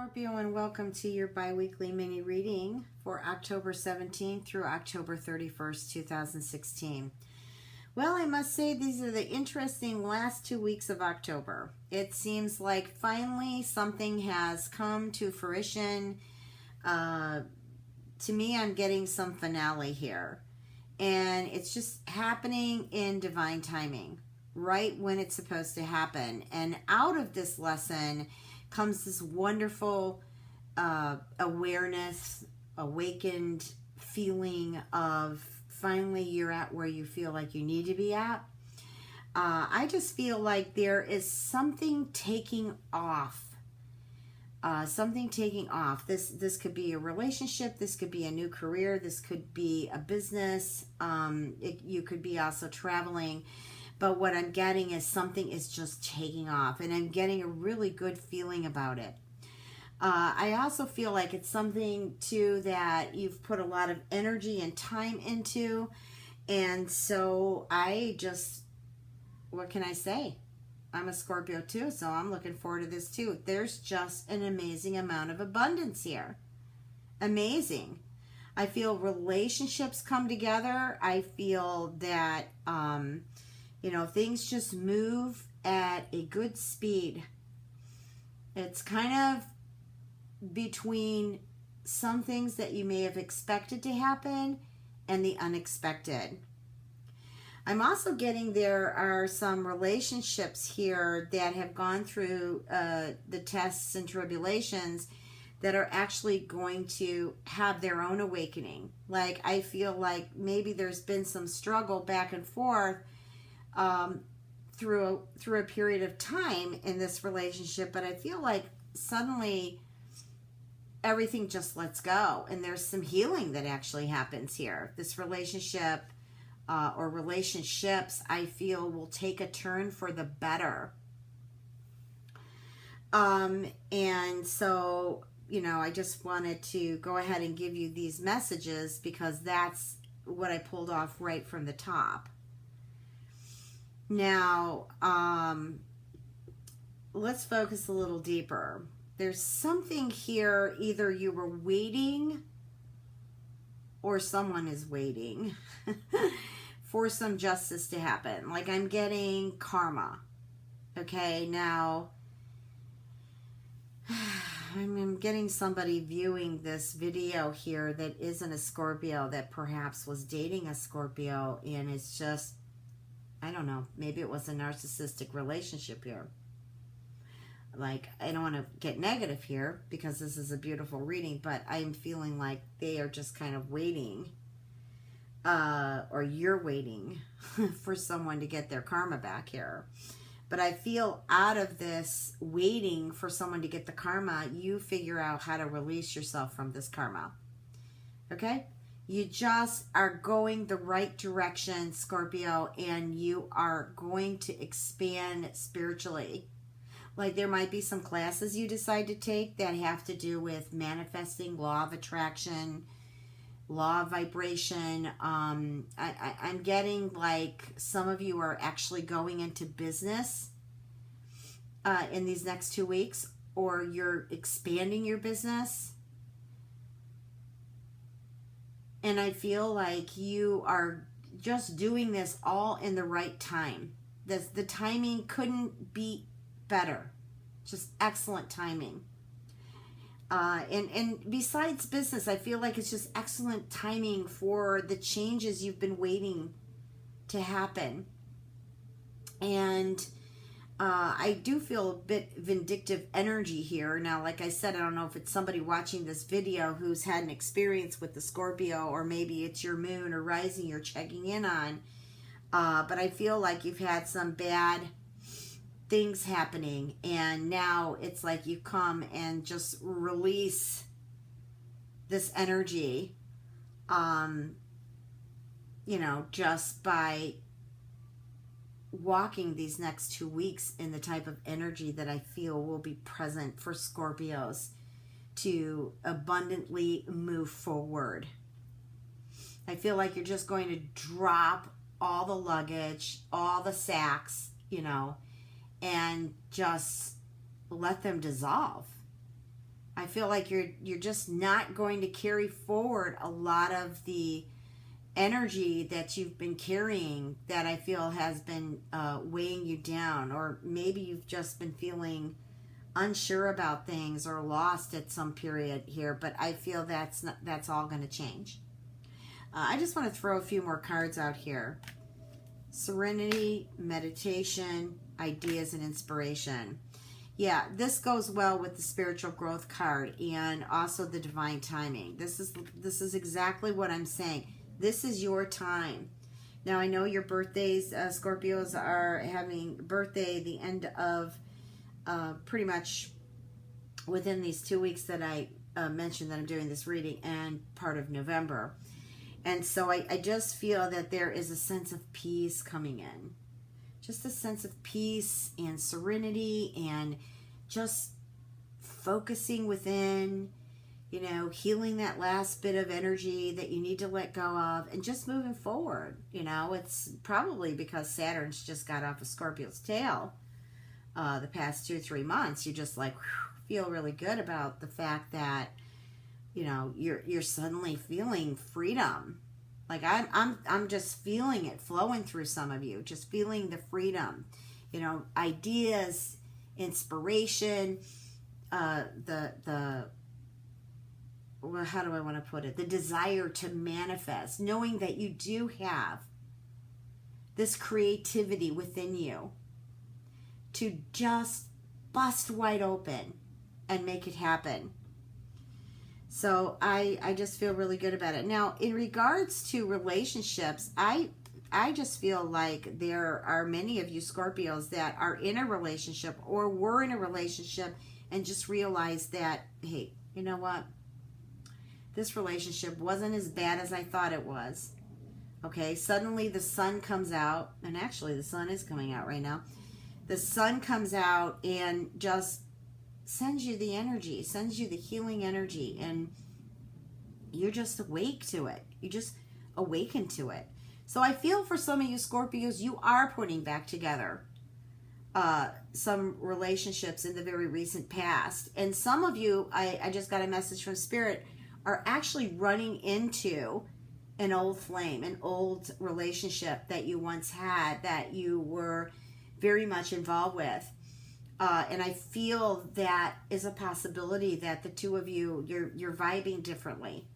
Scorpio, and welcome to your bi-weekly mini reading for October 17th through October 31st, 2016. Well, I must say these are the interesting last 2 weeks of October. It seems like finally something has come to fruition. To me, I'm getting some finale here. And it's just happening in divine timing, right when it's supposed to happen. And out of this lesson comes this wonderful awareness, awakened feeling of finally you're at where you feel like you need to be at. I just feel like there is something taking off. Something taking off. This could be a relationship. This could be a new career. This could be a business. You could be also traveling. But what I'm getting is something is just taking off, and I'm getting a really good feeling about it. I also feel like it's something, too, that you've put a lot of energy and time into, and so what can I say? I'm a Scorpio, too, so I'm looking forward to this, too. There's just an amazing amount of abundance here. Amazing. I feel relationships come together. I feel that things just move at a good speed. It's kind of between some things that you may have expected to happen and the unexpected. I'm also getting there are some relationships here that have gone through the tests and tribulations that are actually going to have their own awakening. Like, I feel like maybe there's been some struggle back and forth through a period of time in this relationship, but I feel like suddenly everything just lets go, and there's some healing that actually happens here. This relationship or relationships, I feel, will take a turn for the better. And so, I just wanted to go ahead and give you these messages because that's what I pulled off right from the top. Now, let's focus a little deeper. There's something here, either you were waiting or someone is waiting for some justice to happen. Like, I'm getting karma. Okay, now, I'm getting somebody viewing this video here that isn't a Scorpio, that perhaps was dating a Scorpio, and it's just, I don't know, maybe it was a narcissistic relationship here. Like, I don't want to get negative here because this is a beautiful reading, but I'm feeling like they are just kind of waiting, or you're waiting for someone to get their karma back here. But I feel out of this waiting for someone to get the karma, you figure out how to release yourself from this karma. Okay? You just are going the right direction, Scorpio, and you are going to expand spiritually. Like, there might be some classes you decide to take that have to do with manifesting, law of attraction, law of vibration. I'm getting like some of you are actually going into business in these next 2 weeks, or you're expanding your business. And I feel like you are just doing this all in the right time. The timing couldn't be better. Just excellent timing. And besides business, I feel like it's just excellent timing for the changes you've been waiting to happen. And I do feel a bit vindictive energy here. Now, like I said, I don't know if it's somebody watching this video who's had an experience with the Scorpio, or maybe it's your moon or rising you're checking in on. But I feel like you've had some bad things happening, and now it's like you come and just release this energy, just by walking these next 2 weeks in the type of energy that I feel will be present for Scorpios to abundantly move forward. I feel like you're just going to drop all the luggage, all the sacks, and just let them dissolve. I feel like you're just not going to carry forward a lot of the energy that you've been carrying that I feel has been weighing you down, or maybe you've just been feeling unsure about things or lost at some period here, but I feel that's all going to change. I just want to throw a few more cards out here. Serenity, meditation, ideas, and inspiration. Yeah, this goes well with the spiritual growth card and also the divine timing. This is exactly what I'm saying. This is your time. Now, I know your birthdays, Scorpios, are having birthday the end of pretty much within these 2 weeks that I mentioned that I'm doing this reading, and part of November. And so I just feel that there is a sense of peace coming in. Just a sense of peace and serenity and just focusing within, you know, healing that last bit of energy that you need to let go of and just moving forward. You know, it's probably because Saturn's just got off of Scorpio's tail the past 2-3 months. You just like feel really good about the fact that, you know, you're suddenly feeling freedom. Like I'm just feeling it flowing through some of you, just feeling the freedom, you know, ideas, inspiration, well, how do I want to put it? The desire to manifest, knowing that you do have this creativity within you to just bust wide open and make it happen. So I just feel really good about it. Now, in regards to relationships, I just feel like there are many of you Scorpios that are in a relationship or were in a relationship and just realized that, hey, you know what? This relationship wasn't as bad as I thought it was. Okay, suddenly the sun comes out, and actually the sun is coming out right now. The sun comes out and just sends you the energy, sends you the healing energy, and you're just awake to it. You just awaken to it. So I feel for some of you Scorpios, you are putting back together some relationships in the very recent past. And some of you, I just got a message from Spirit, are actually running into an old flame, an old relationship that you once had that you were very much involved with. And I feel that is a possibility that the two of you, you're vibing differently,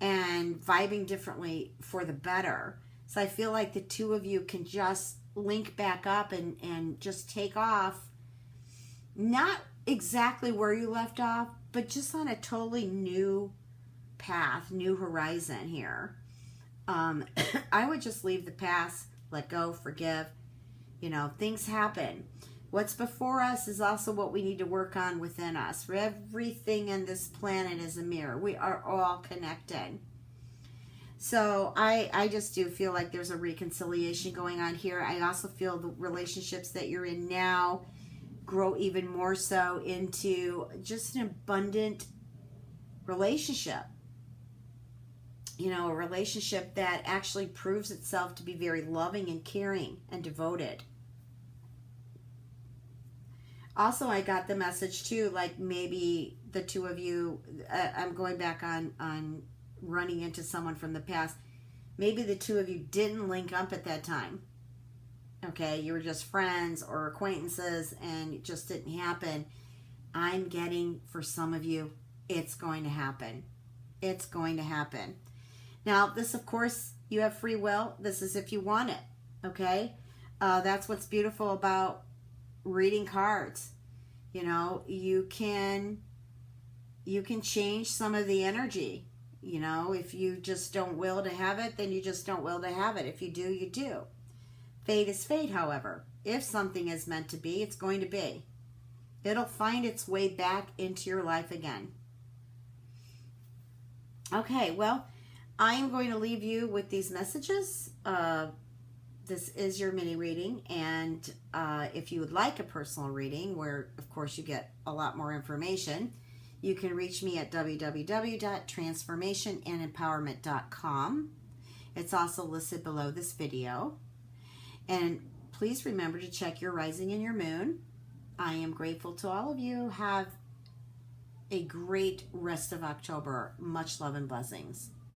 and vibing differently for the better. So I feel like the two of you can just link back up and just take off, not exactly where you left off, but just on a totally new path, new horizon here. I would just leave the past, let go, forgive. You know, things happen. What's before us is also what we need to work on within us. For everything in this planet is a mirror. We are all connected. So I just do feel like there's a reconciliation going on here. I also feel the relationships that you're in now grow even more so into just an abundant relationship. You know, a relationship that actually proves itself to be very loving and caring and devoted. Also, I got the message too, like maybe the two of you, I'm going back on running into someone from the past. Maybe the two of you didn't link up at that time. Okay, you were just friends or acquaintances and it just didn't happen. I'm getting, for some of you, it's going to happen. It's going to happen. Now, this, of course, you have free will. This is if you want it, okay? That's what's beautiful about reading cards. You know, you can change some of the energy. You know, if you just don't will to have it, then you just don't will to have it. If you do, you do. Fate is fate, however. If something is meant to be, it's going to be. It'll find its way back into your life again. Okay, well, I am going to leave you with these messages. This is your mini reading, and if you would like a personal reading, where, of course, you get a lot more information, you can reach me at www.transformationandempowerment.com. It's also listed below this video. And please remember to check your rising and your moon. I am grateful to all of you. Have a great rest of October. Much love and blessings.